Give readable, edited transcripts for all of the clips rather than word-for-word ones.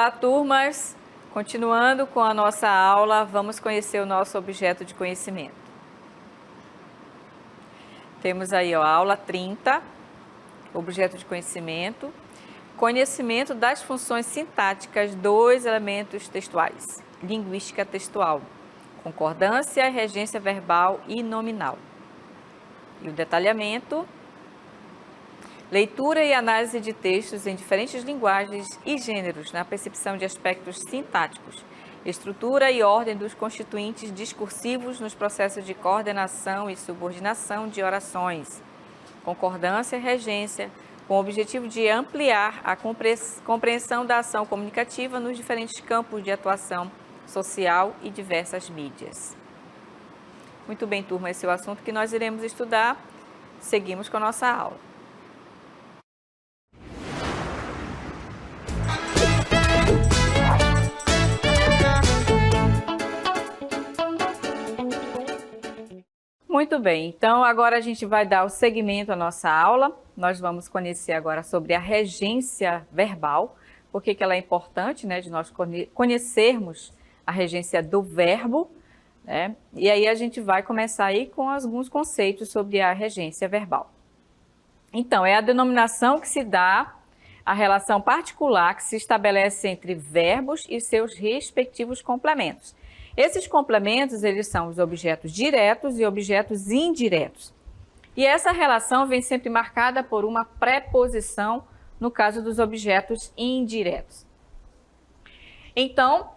Olá, turmas! Continuando com a nossa aula, vamos conhecer o nosso objeto de conhecimento. Temos aí a aula 30, objeto de conhecimento, conhecimento das funções sintáticas dos elementos textuais, linguística textual, concordância, regência verbal e nominal. E o detalhamento, leitura e análise de textos em diferentes linguagens e gêneros na percepção de aspectos sintáticos, estrutura e ordem dos constituintes discursivos nos processos de coordenação e subordinação de orações, concordância e regência, com o objetivo de ampliar a compreensão da ação comunicativa nos diferentes campos de atuação social e diversas mídias. Muito bem, turma, esse é o assunto que nós iremos estudar. Seguimos com a nossa aula. Muito bem, então agora a gente vai dar o segmento à nossa aula. Nós vamos conhecer agora sobre a regência verbal, porque que ela é importante, né, de nós conhecermos a regência do verbo, né? E aí a gente vai começar aí com alguns conceitos sobre a regência verbal. Então, é a denominação que se dá à relação particular que se estabelece entre verbos e seus respectivos complementos. Esses complementos, eles são os objetos diretos e objetos indiretos. E essa relação vem sempre marcada por uma preposição no caso dos objetos indiretos. Então,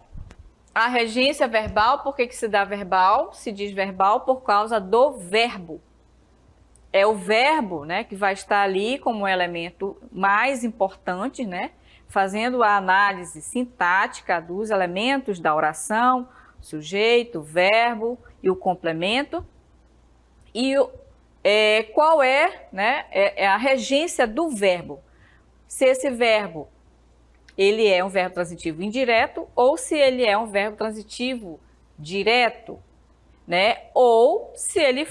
a regência verbal, por que se dá verbal? Se diz verbal por causa do verbo. É o verbo, né, que vai estar ali como elemento mais importante, né, fazendo a análise sintática dos elementos da oração, sujeito, verbo e o complemento. E qual é, né, é a regência do verbo? Se esse verbo ele é um verbo transitivo indireto ou se ele é um verbo transitivo direto, né? Ou se ele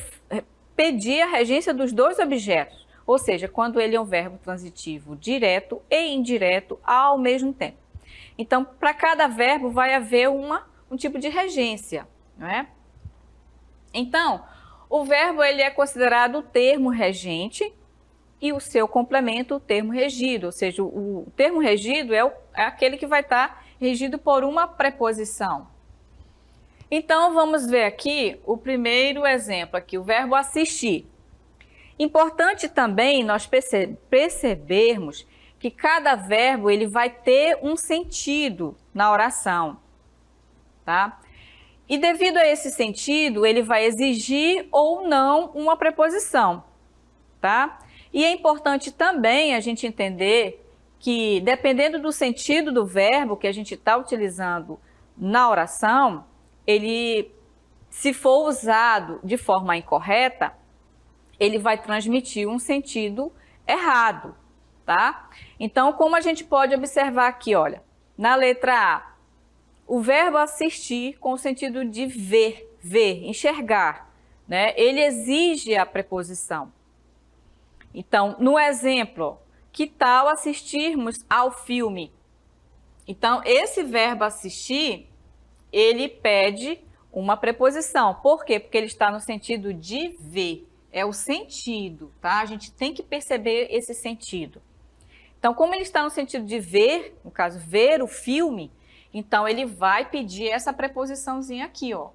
pedir a regência dos dois objetos, ou seja, quando ele é um verbo transitivo direto e indireto ao mesmo tempo. Então, para cada verbo vai haver um tipo de regência, não é? Então, o verbo ele é considerado o termo regente e o seu complemento o termo regido, ou seja, o termo regido é aquele que vai estar regido por uma preposição. Então, vamos ver aqui o primeiro exemplo, aqui, o verbo assistir. Importante também nós percebermos que cada verbo ele vai ter um sentido na oração, tá? E devido a esse sentido, ele vai exigir ou não uma preposição, tá? E é importante também a gente entender que, dependendo do sentido do verbo que a gente está utilizando na oração, ele, se for usado de forma incorreta, ele vai transmitir um sentido errado, tá? Então, como a gente pode observar aqui, olha, na letra A, o verbo assistir com o sentido de ver, enxergar, né? Ele exige a preposição. Então, no exemplo, que tal assistirmos ao filme? Então, esse verbo assistir, ele pede uma preposição. Por quê? Porque ele está no sentido de ver. É o sentido, tá? A gente tem que perceber esse sentido. Então, como ele está no sentido de ver, no caso, ver o filme, então ele vai pedir essa preposiçãozinha aqui, ó.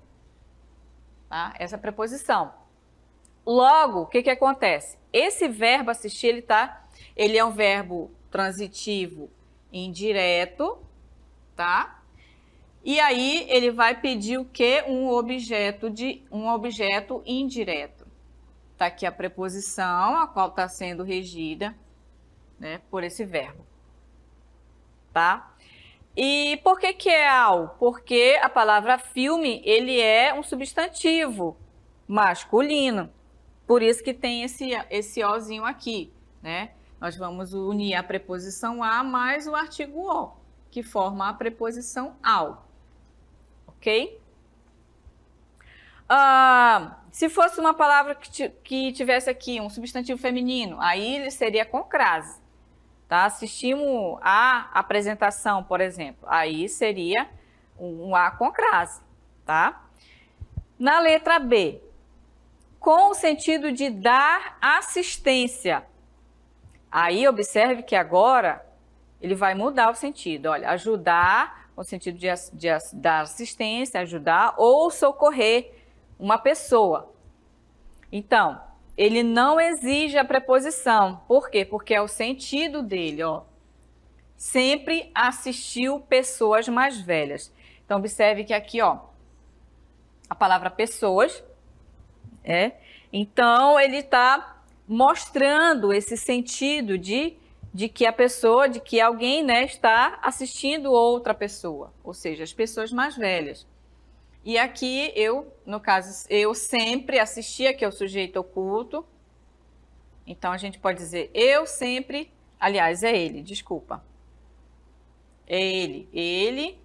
Tá? Essa preposição. Logo, o que acontece? Esse verbo assistir, ele é um verbo transitivo indireto, tá? E aí ele vai pedir o quê? Um objeto indireto. Tá aqui a preposição, a qual está sendo regida, né, por esse verbo, tá? E por que é ao? Porque a palavra filme, ele é um substantivo masculino. Por isso que tem esse ozinho aqui, né? Nós vamos unir a preposição a mais o artigo o, que forma a preposição ao. Ok? Se fosse uma palavra que tivesse aqui um substantivo feminino, aí ele seria com crase, tá? Assistimos a apresentação, por exemplo, aí seria um A com crase, tá? Na letra B, com o sentido de dar assistência. Aí observe que agora ele vai mudar o sentido. Olha, ajudar, no sentido de dar assistência, ajudar ou socorrer uma pessoa. Então, ele não exige a preposição. Por quê? Porque é o sentido dele, ó. Sempre assistiu pessoas mais velhas. Então, observe que aqui, ó, a palavra pessoas, então ele está mostrando esse sentido de que a pessoa, de que alguém, né, está assistindo outra pessoa, ou seja, as pessoas mais velhas. E aqui eu, no caso, eu sempre assisti, aqui é o sujeito oculto. Então a gente pode dizer eu sempre, aliás, é ele, desculpa. É ele. Ele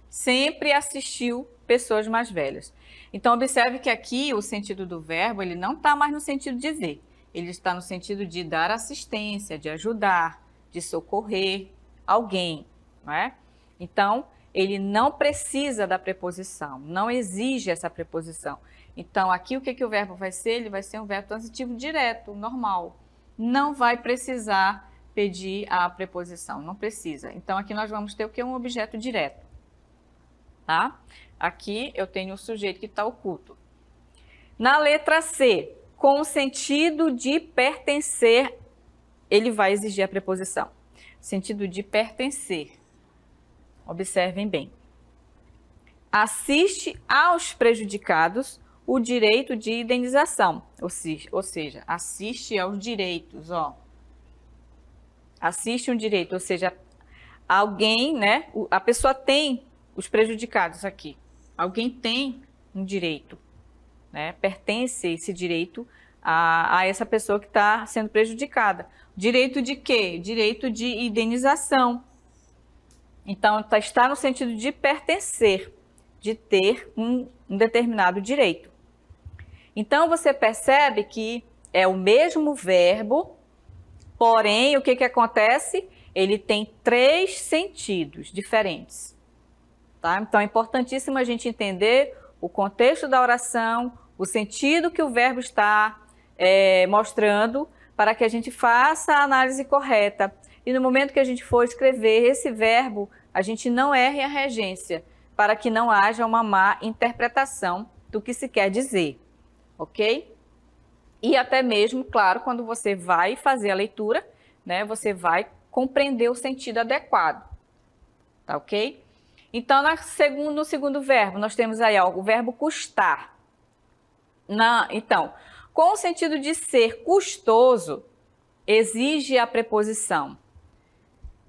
sempre assistiu pessoas mais velhas. Então observe que aqui o sentido do verbo, ele não está mais no sentido de ver. Ele está no sentido de dar assistência, de ajudar, de socorrer alguém, não é? Então, ele não precisa da preposição, não exige essa preposição. Então, aqui o que o verbo vai ser? Ele vai ser um verbo transitivo direto, normal. Não vai precisar pedir a preposição, não precisa. Então, aqui nós vamos ter o que? Um objeto direto, tá? Aqui eu tenho o sujeito que está oculto. Na letra C, com o sentido de pertencer, ele vai exigir a preposição. Sentido de pertencer. Observem bem. Assiste aos prejudicados o direito de indenização. Ou seja, assiste aos direitos, ó. Assiste um direito, ou seja, alguém, né? A pessoa tem os prejudicados aqui. Alguém tem um direito, né? Pertence esse direito a essa pessoa que está sendo prejudicada. Direito de quê? Direito de indenização. Então, está no sentido de pertencer, de ter um determinado direito. Então, você percebe que é o mesmo verbo, porém, o que acontece? Ele tem 3 sentidos diferentes. Tá? Então, é importantíssimo a gente entender o contexto da oração, o sentido que o verbo está mostrando, para que a gente faça a análise correta. E no momento que a gente for escrever esse verbo, a gente não erre a regência, para que não haja uma má interpretação do que se quer dizer, ok? E até mesmo, claro, quando você vai fazer a leitura, né, você vai compreender o sentido adequado, tá ok? Então, no segundo verbo, nós temos aí ó, o verbo custar. Então, com o sentido de ser custoso, exige a preposição.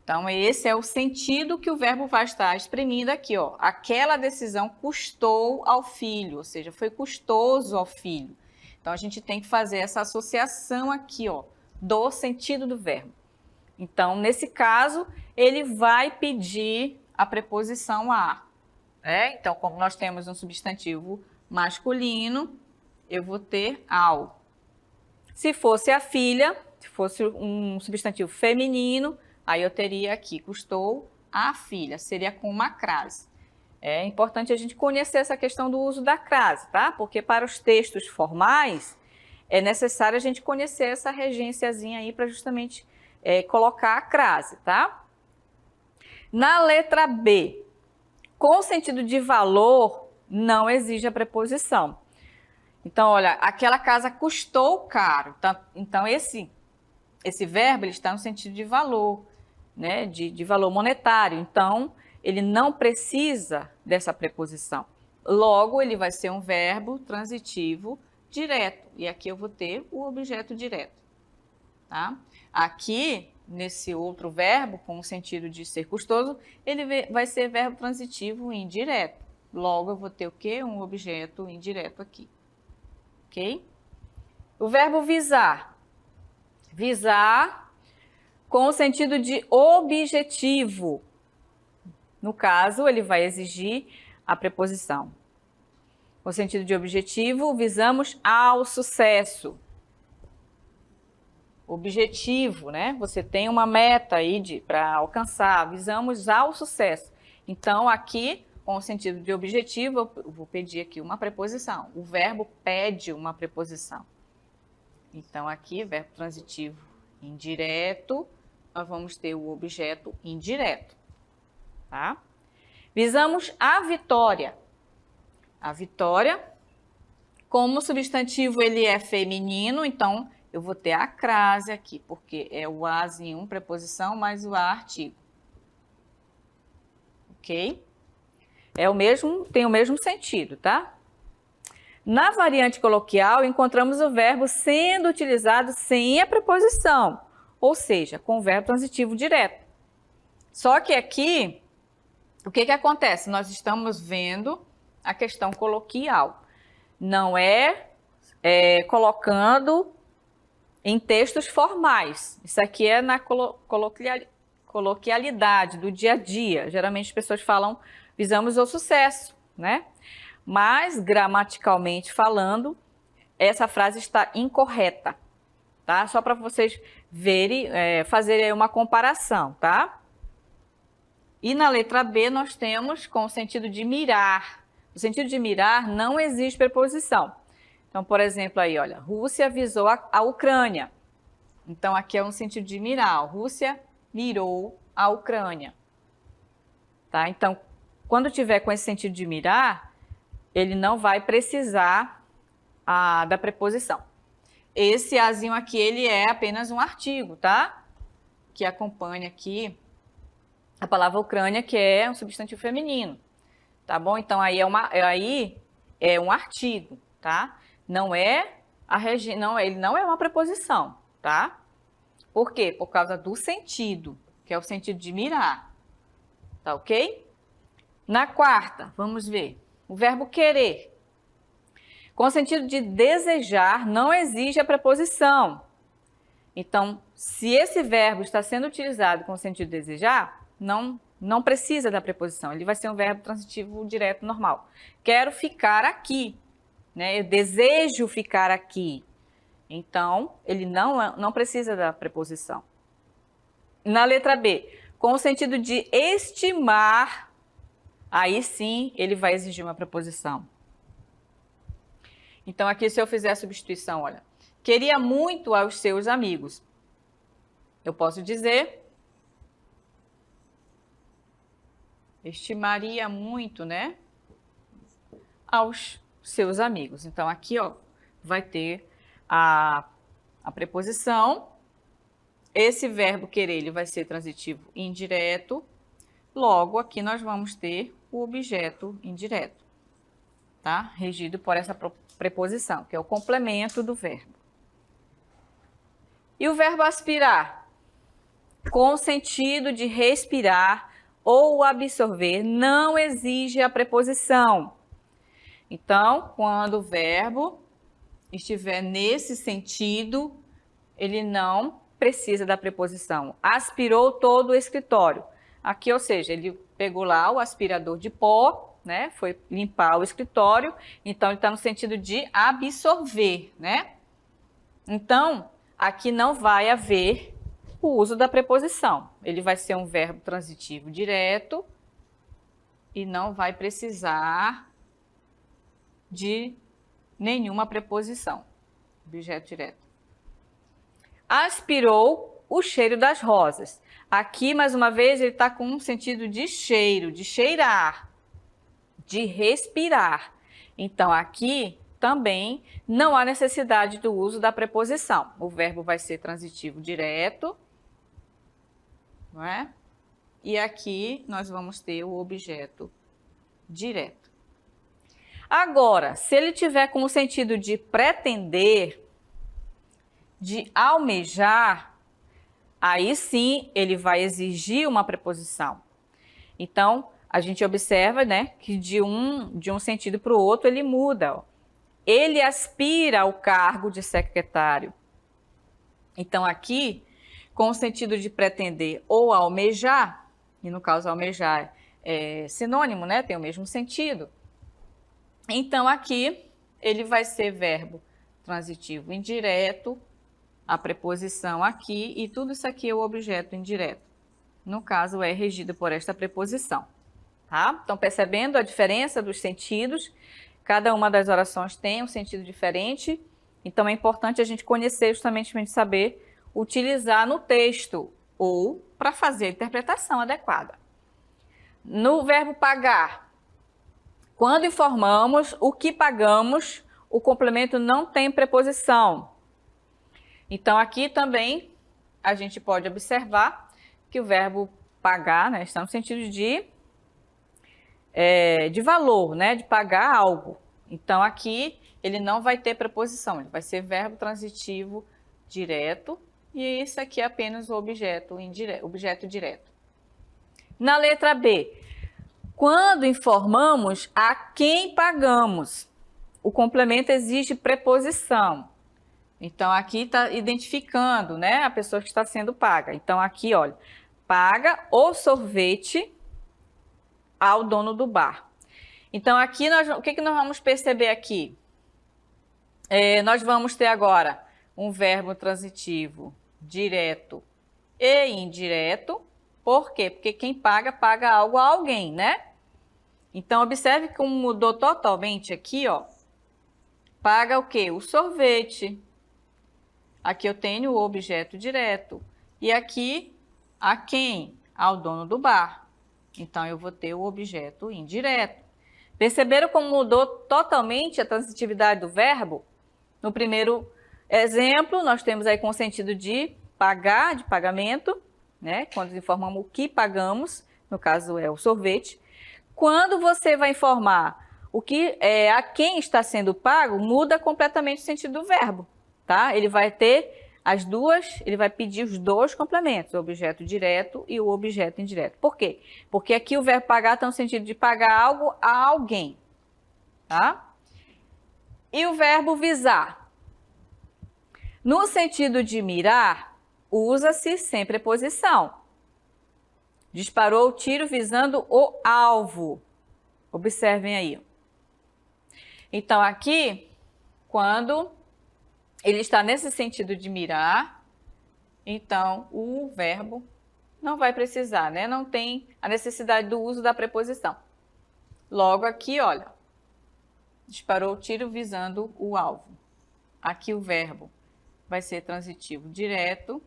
Então, esse é o sentido que o verbo vai estar exprimindo aqui, ó. Aquela decisão custou ao filho, ou seja, foi custoso ao filho. Então, a gente tem que fazer essa associação aqui, ó, do sentido do verbo. Então, nesse caso, ele vai pedir a preposição a. Então, como nós temos um substantivo masculino, eu vou ter ao. Se fosse a filha, se fosse um substantivo feminino, aí eu teria aqui, custou a filha, seria com uma crase. É importante a gente conhecer essa questão do uso da crase, tá? Porque para os textos formais, é necessário a gente conhecer essa regênciazinha aí para justamente colocar a crase, tá? Na letra B, com o sentido de valor, não exige a preposição. Então, olha, aquela casa custou caro. Então esse verbo ele está no sentido de valor, né? De valor monetário. Então, ele não precisa dessa preposição. Logo, ele vai ser um verbo transitivo direto. E aqui eu vou ter o objeto direto. Tá? Aqui, nesse outro verbo, com o sentido de ser custoso, ele vai ser verbo transitivo indireto. Logo, eu vou ter o quê? Um objeto indireto aqui. Ok? O verbo visar. Visar com o sentido de objetivo. No caso, ele vai exigir a preposição. Com o sentido de objetivo, visamos ao sucesso. objetivo, né? Você tem uma meta aí para alcançar, visamos ao sucesso. Então, aqui, com o sentido de objetivo, eu vou pedir aqui uma preposição. O verbo pede uma preposição. Então, aqui, verbo transitivo indireto, nós vamos ter o objeto indireto, tá? Visamos a vitória. A vitória, como substantivo ele é feminino, então eu vou ter a crase aqui, porque é o azinho, preposição, mais o a artigo. Ok? Tem o mesmo sentido, tá? Na variante coloquial, encontramos o verbo sendo utilizado sem a preposição, ou seja, com o verbo transitivo direto. Só que aqui, o que acontece? Nós estamos vendo a questão coloquial. Não é colocando em textos formais. Isso aqui é na coloquialidade do dia a dia. Geralmente as pessoas falam, visamos o sucesso, né? Mas, gramaticalmente falando, essa frase está incorreta, tá? Só para vocês verem, fazerem uma comparação, tá? E na letra B nós temos com o sentido de mirar. No sentido de mirar não existe preposição. Então, por exemplo, aí, olha, Rússia avisou a Ucrânia. Então, aqui é um sentido de mirar. Rússia mirou a Ucrânia. Tá? Então, quando tiver com esse sentido de mirar, ele não vai precisar da preposição. Esse azinho aqui, ele é apenas um artigo, tá? Que acompanha aqui a palavra Ucrânia, que é um substantivo feminino. Tá bom? Então, aí é um artigo, tá? Não é ele não é uma preposição, tá? Por quê? Por causa do sentido, que é o sentido de mirar. Tá ok? Na quarta, vamos ver. O verbo querer. Com o sentido de desejar, não exige a preposição. Então, se esse verbo está sendo utilizado com o sentido de desejar, não precisa da preposição. Ele vai ser um verbo transitivo direto normal. Quero ficar aqui, né? Eu desejo ficar aqui. Então, ele não precisa da preposição. Na letra B, com o sentido de estimar, aí sim ele vai exigir uma preposição. Então, aqui se eu fizer a substituição, olha, queria muito aos seus amigos. Eu posso dizer, estimaria muito, né, aos seus amigos. Então, aqui, ó, vai ter a preposição. Esse verbo querer, ele vai ser transitivo indireto. Logo, aqui nós vamos ter o objeto indireto, tá? Regido por essa preposição, que é o complemento do verbo. E o verbo aspirar? Com o sentido de respirar ou absorver, não exige a preposição. Então, quando o verbo estiver nesse sentido, ele não precisa da preposição. Aspirou todo o escritório. Aqui, ou seja, ele pegou lá o aspirador de pó, né? Foi limpar o escritório, então ele está no sentido de absorver, né? Então, aqui não vai haver o uso da preposição. Ele vai ser um verbo transitivo direto e não vai precisar de nenhuma preposição. Objeto direto. Aspirou o cheiro das rosas. Aqui, mais uma vez, ele está com um sentido de cheiro, de cheirar, de respirar. Então, aqui também não há necessidade do uso da preposição. O verbo vai ser transitivo direto, não é? E aqui nós vamos ter o objeto direto. Agora, se ele tiver com o sentido de pretender, de almejar, aí sim ele vai exigir uma preposição. Então, a gente observa, né, que de um sentido para o outro ele muda. Ó. Ele aspira ao cargo de secretário. Então, aqui, com o sentido de pretender ou almejar, e no caso almejar é sinônimo, né, tem o mesmo sentido. Então, aqui, ele vai ser verbo transitivo indireto a preposição aqui e tudo isso aqui é o objeto indireto. No caso, é regido por esta preposição, tá? Então, percebendo a diferença dos sentidos, cada uma das orações tem um sentido diferente, então é importante a gente conhecer justamente para a gente saber utilizar no texto ou para fazer a interpretação adequada. No verbo pagar, quando informamos o que pagamos, o complemento não tem preposição. Então, aqui também a gente pode observar que o verbo pagar, né, está no sentido de valor, né, de pagar algo. Então, aqui ele não vai ter preposição, ele vai ser verbo transitivo direto e isso aqui é apenas o objeto direto. Na letra B, quando informamos a quem pagamos, o complemento exige preposição. Então, aqui está identificando, né, a pessoa que está sendo paga. Então, aqui, olha, paga o sorvete ao dono do bar. Então, aqui, o que nós vamos perceber aqui? Nós vamos ter agora um verbo transitivo direto e indireto. Por quê? Porque quem paga, paga algo a alguém, né? Então, observe como mudou totalmente aqui, ó. Paga o quê? O sorvete. Aqui eu tenho o objeto direto. E aqui, a quem? Ao dono do bar. Então, eu vou ter o objeto indireto. Perceberam como mudou totalmente a transitividade do verbo? No primeiro exemplo, nós temos aí com o sentido de pagar, de pagamento, né? Quando informamos o que pagamos, no caso é o sorvete. Quando você vai informar o que a quem está sendo pago, muda completamente o sentido do verbo. Tá? Ele vai ter ele vai pedir os dois complementos, o objeto direto e o objeto indireto. Por quê? Porque aqui o verbo pagar está no sentido de pagar algo a alguém, tá? E o verbo visar? No sentido de mirar, usa-se sem preposição. Disparou o tiro visando o alvo. Observem aí. Então, aqui, quando ele está nesse sentido de mirar, então o verbo não vai precisar, né? Não tem a necessidade do uso da preposição. Logo aqui, olha, disparou o tiro visando o alvo. Aqui o verbo vai ser transitivo direto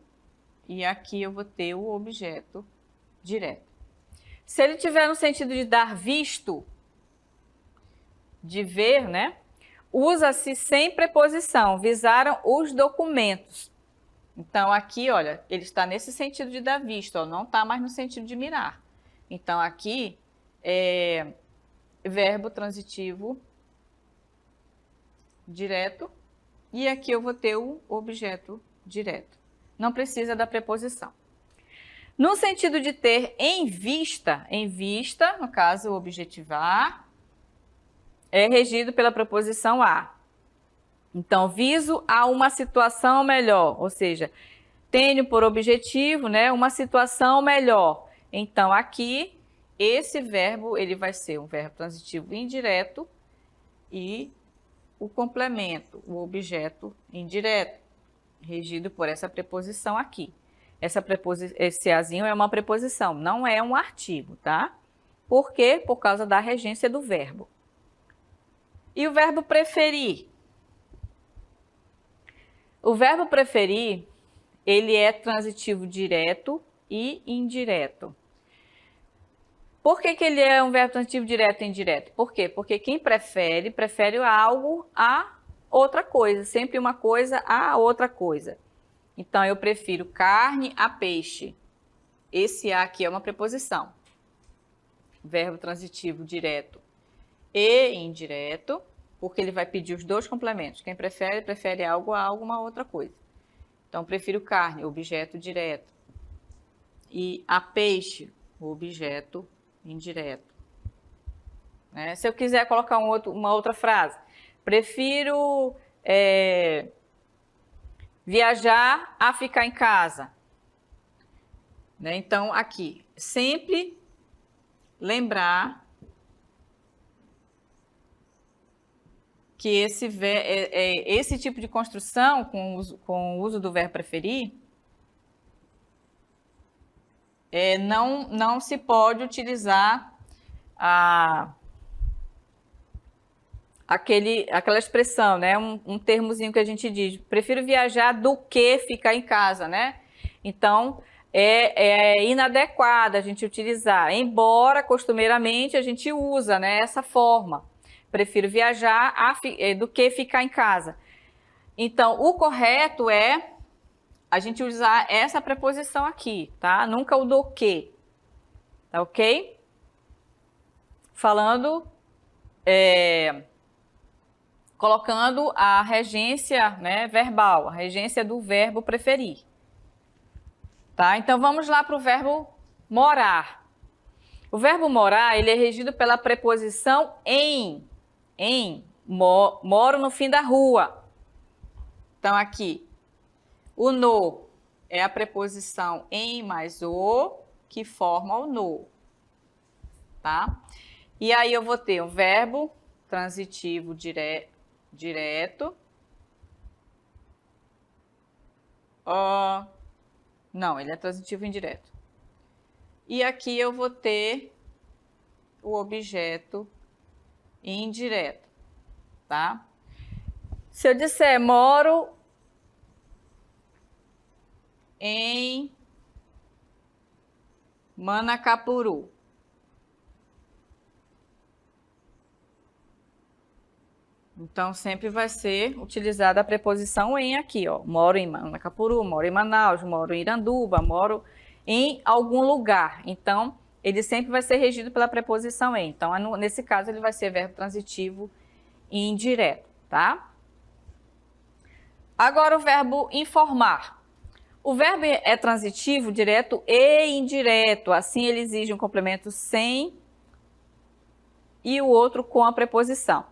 e aqui eu vou ter o objeto direto. Se ele tiver no sentido de dar visto, de ver, né? Usa-se sem preposição, visaram os documentos. Então, aqui, olha, ele está nesse sentido de dar vista, ó, não está mais no sentido de mirar. Então, aqui é verbo transitivo direto e aqui eu vou ter o objeto direto. Não precisa da preposição. No sentido de ter em vista, no caso, o objetivar, é regido pela preposição a. Então, viso a uma situação melhor, ou seja, tenho por objetivo, né, uma situação melhor. Então, aqui, esse verbo, ele vai ser um verbo transitivo indireto e o complemento, o objeto indireto, regido por essa preposição aqui. Esse azinho é uma preposição, não é um artigo, tá? Por quê? Por causa da regência do verbo. E o verbo preferir? O verbo preferir, ele é transitivo direto e indireto. Por que ele é um verbo transitivo direto e indireto? Por quê? Porque quem prefere algo a outra coisa, sempre uma coisa a outra coisa. Então, eu prefiro carne a peixe. Esse a aqui é uma preposição. Verbo transitivo direto e indireto, porque ele vai pedir os dois complementos. Quem prefere algo a alguma outra coisa. Então, prefiro carne, objeto direto. E a peixe, o objeto indireto. Né? Se eu quiser colocar uma outra frase, prefiro viajar a ficar em casa. Né? Então, aqui, sempre lembrar que esse tipo de construção, com o uso do verbo preferir, não se pode utilizar aquela expressão, né? Um termozinho que a gente diz, prefiro viajar do que ficar em casa, né? Então, é inadequado a gente utilizar, embora costumeiramente a gente usa, né, essa forma. Prefiro viajar do que ficar em casa. Então, o correto é a gente usar essa preposição aqui, tá? Nunca o do que, tá ok? Falando, colocando a regência, né, verbal, a regência do verbo preferir. Tá? Então, vamos lá para o verbo morar. O verbo morar, ele é regido pela preposição em. Moro no fim da rua. Então, aqui, o no é a preposição em mais o, que forma o no. Tá? E aí, eu vou ter um verbo transitivo direto. Não, ele é transitivo indireto. E aqui eu vou ter o objeto indireto, tá? Se eu disser moro em Manacapuru, então sempre vai ser utilizada a preposição em aqui, ó. Moro em Manacapuru, moro em Manaus, moro em Iranduba, moro em algum lugar. Então, ele sempre vai ser regido pela preposição em. Então, nesse caso, ele vai ser verbo transitivo indireto, tá? Agora, o verbo informar. O verbo é transitivo, direto e indireto. Assim, ele exige um complemento sem e o outro com a preposição.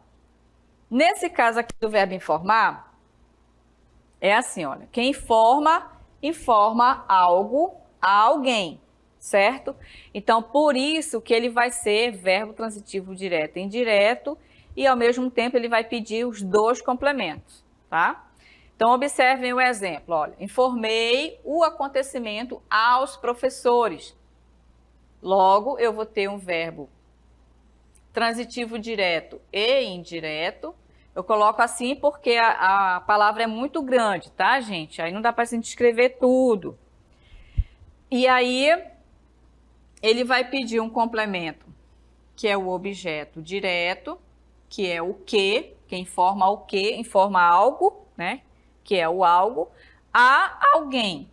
Nesse caso aqui do verbo informar, é assim, olha. Quem informa algo a alguém, certo? Então, por isso que ele vai ser verbo transitivo direto e indireto e, ao mesmo tempo, ele vai pedir os dois complementos, tá? Então, observem o exemplo, olha. Informei o acontecimento aos professores. Logo, eu vou ter um verbo transitivo direto e indireto. Eu coloco assim porque a palavra é muito grande, tá, gente? Aí não dá para a gente escrever tudo. E aí, ele vai pedir um complemento, que é o objeto direto, que é o que informa o que, informa algo, né? Que é o algo, a alguém.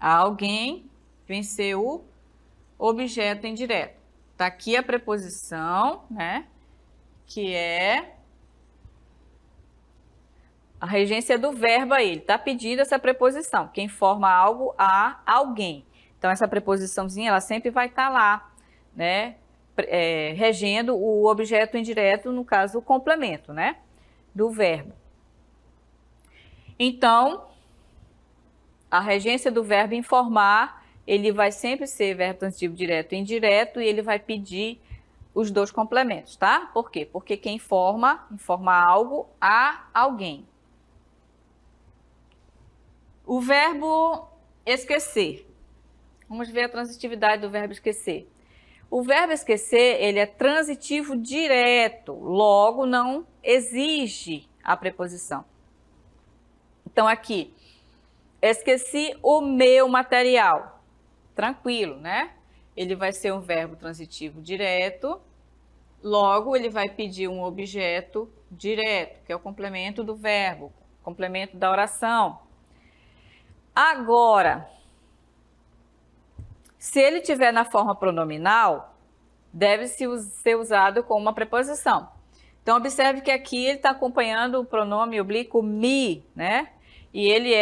A alguém vem ser o objeto indireto. Tá aqui a preposição, né? Que é a regência do verbo aí. Ele tá pedindo essa preposição, que informa algo a alguém. Então, essa preposiçãozinha, ela sempre vai estar lá, né? Regendo o objeto indireto, no caso, o complemento, né? Do verbo. Então, a regência do verbo informar, ele vai sempre ser verbo transitivo direto e indireto e ele vai pedir os dois complementos, tá? Por quê? Porque quem informa algo a alguém. O verbo esquecer. Vamos ver a transitividade do verbo esquecer. O verbo esquecer, ele é transitivo direto, logo não exige a preposição. Então, aqui, esqueci o meu material. Tranquilo, né? Ele vai ser um verbo transitivo direto, logo ele vai pedir um objeto direto, que é o complemento do verbo, complemento da oração. Agora, se ele estiver na forma pronominal, deve ser usado com uma preposição. Então, observe que aqui ele está acompanhando o pronome oblíquo me, né? E ele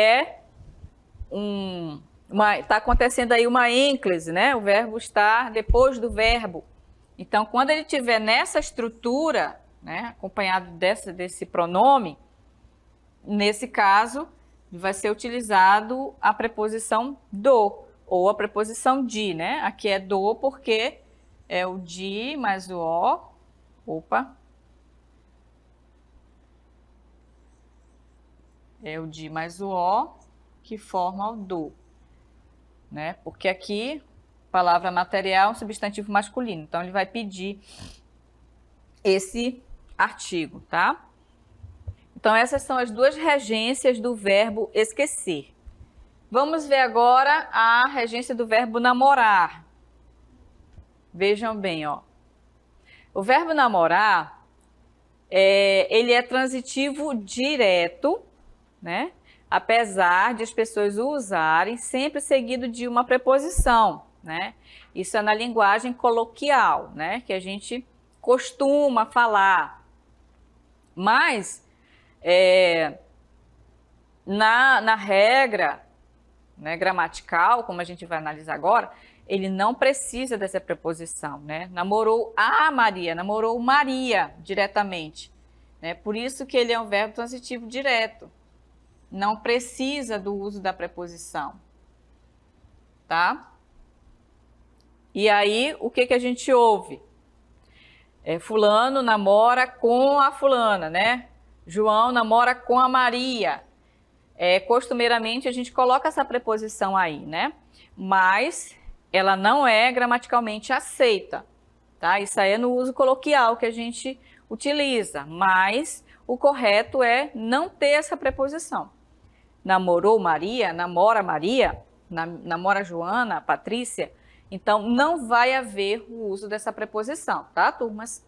está acontecendo aí uma ênclise, né? O verbo está depois do verbo. Então, quando ele estiver nessa estrutura, né, acompanhado desse pronome, nesse caso, vai ser utilizado a preposição do, ou a preposição de, né? Aqui é do porque é o de mais o o. Opa. é o di mais o o, que forma o do, né? Porque aqui, palavra material é um substantivo masculino, então ele vai pedir esse artigo, tá? Então essas são as duas regências do verbo esquecer. Vamos ver agora a regência do verbo namorar. Vejam bem, ó. O verbo namorar, ele é transitivo direto, né? Apesar de as pessoas o usarem sempre seguido de uma preposição, né? Isso é na linguagem coloquial, né? Que a gente costuma falar. Mas, na regra, né, gramatical, como a gente vai analisar agora, ele não precisa dessa preposição, né? Namorou a Maria, namorou Maria diretamente, né? Por isso que ele é um verbo transitivo direto. Não precisa do uso da preposição, tá? E aí, o que a gente ouve? Fulano namora com a fulana, né? João namora com a Maria. Costumeiramente, a gente coloca essa preposição aí, né? Mas ela não é gramaticalmente aceita, tá? Isso aí é no uso coloquial que a gente utiliza, mas o correto é não ter essa preposição. Namorou Maria, namora Maria, namora Joana, Patrícia, então não vai haver o uso dessa preposição, tá, turmas?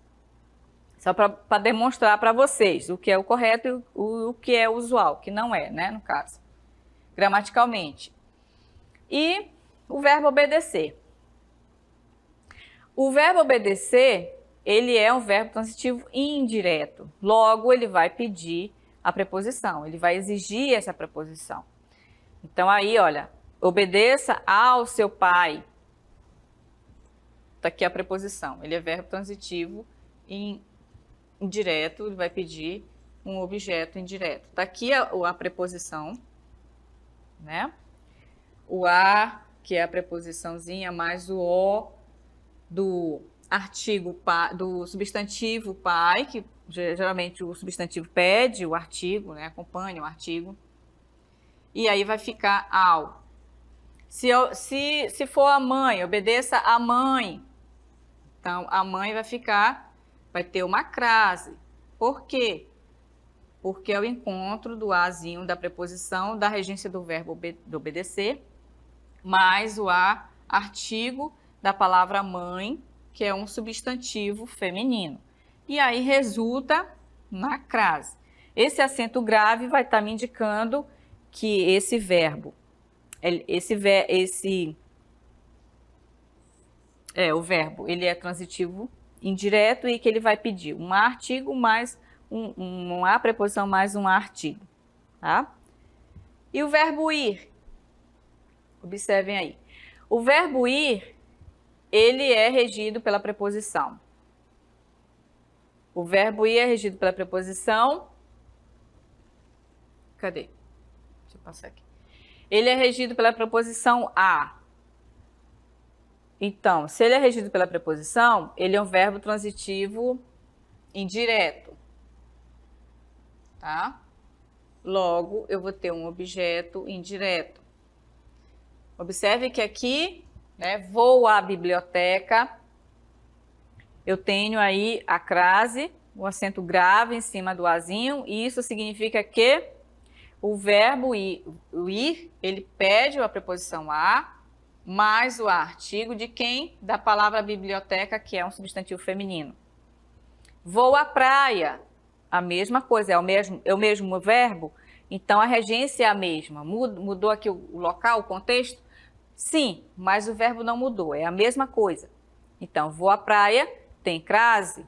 Só para demonstrar para vocês o que é o correto e o que é usual, que não é, né, no caso, gramaticalmente. E o verbo obedecer. O verbo obedecer, ele é um verbo transitivo indireto. Logo, ele vai pedir a preposição, ele vai exigir essa preposição. Então, aí, olha, obedeça ao seu pai. Está aqui a preposição, ele é verbo transitivo indireto, ele vai pedir um objeto indireto. Está aqui a preposição, né? O a, que é a preposiçãozinha, mais o o do artigo, do substantivo pai, que geralmente o substantivo pede o artigo, né? Acompanha o artigo. E aí vai ficar ao. Se for a mãe, obedeça a mãe. Então, a mãe vai ter uma crase. Por quê? Porque é o encontro do azinho da preposição da regência do verbo obedecer, mais o a artigo da palavra mãe, que é um substantivo feminino. E aí resulta na crase. Esse acento grave vai estar me indicando que esse verbo, o verbo, ele é transitivo indireto e que ele vai pedir um artigo mais uma preposição mais um artigo, tá? E o verbo ir? Observem aí. O verbo ir, ele é regido pela preposição. O verbo ir é regido pela preposição. Cadê? Deixa eu passar aqui. Ele é regido pela preposição a. Então, se ele é regido pela preposição, ele é um verbo transitivo indireto. Tá? Logo, eu vou ter um objeto indireto. Observe que aqui, né, vou à biblioteca, eu tenho aí a crase, o acento grave em cima do azinho, e isso significa que o verbo ir, ele pede a preposição a, mais o artigo de quem? Da palavra biblioteca, que é um substantivo feminino. Vou à praia, a mesma coisa, é o mesmo verbo, então a regência é a mesma. Mudou aqui o local, o contexto? Sim, mas o verbo não mudou, é a mesma coisa. Então, vou à praia, tem crase.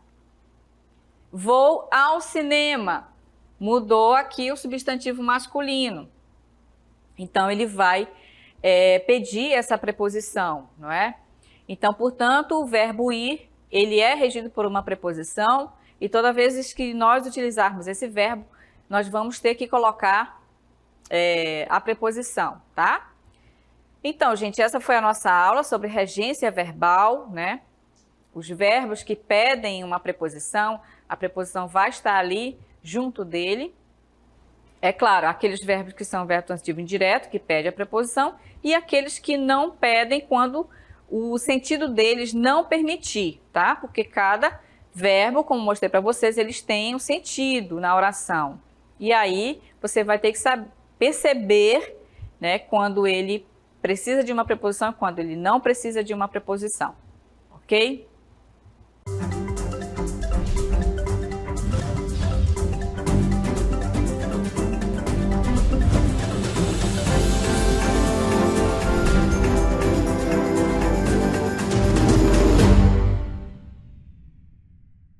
Vou ao cinema, mudou aqui o substantivo masculino. Então, ele vai pedir essa preposição, não é? Então, portanto, o verbo ir, ele é regido por uma preposição e toda vez que nós utilizarmos esse verbo, nós vamos ter que colocar a preposição, tá? Então, gente, essa foi a nossa aula sobre regência verbal, né? Os verbos que pedem uma preposição, a preposição vai estar ali junto dele. É claro, aqueles verbos que são verbo transitivo indireto, que pede a preposição, e aqueles que não pedem quando o sentido deles não permitir, tá? Porque cada verbo, como mostrei para vocês, eles têm um sentido na oração. E aí você vai ter que perceber, né, quando ele precisa de uma preposição e quando ele não precisa de uma preposição, ok?